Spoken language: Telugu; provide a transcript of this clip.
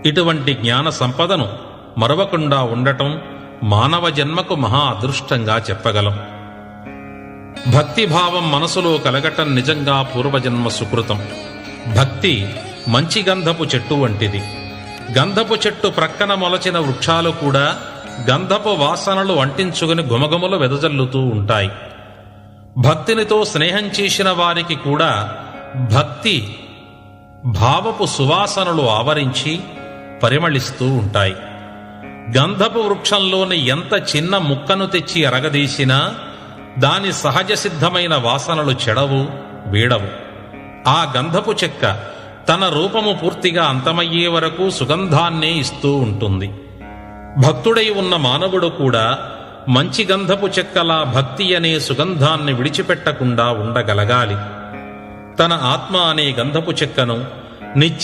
ఇటువంటి జ్ఞాన సంపదను మరవకుండా ఉండటం మానవ జన్మకు మహా అదృష్టంగా చెప్పగలం. భక్తిభావం మనసులో కలగటం నిజంగా పూర్వజన్మ సుకృతం. భక్తి మంచి గంధపు చెట్టు వంటిది. గంధపు చెట్టు ప్రక్కన మొలచిన వృక్షాలు కూడా గంధపు వాసనలు అంటించుకుని గుమగుమలు వెదజల్లుతూ ఉంటాయి. భక్తినితో స్నేహం చేసిన వారికి కూడా భక్తి భావపు సువాసనలు ఆవరించి పరిమళిస్తూ ఉంటాయి. గంధపు వృక్షంలోని ఎంత చిన్న ముక్కను తెచ్చి అరగదీసినా దాని సహజ సిద్ధమైన వాసనలు చెడవు, వీడవు. ఆ గంధపు చెక్క తన రూపము పూర్తిగా అంతమయ్యే వరకు సుగంధాన్నే ఇస్తూ ఉంటుంది. భక్తుడై ఉన్న మానవుడు కూడా మంచి గంధపు చెక్కలా భక్తి అనే సుగంధాన్ని విడిచిపెట్టకుండా ఉండగలగాలి. తన ఆత్మ అనే గంధపు చెక్కను నిత్య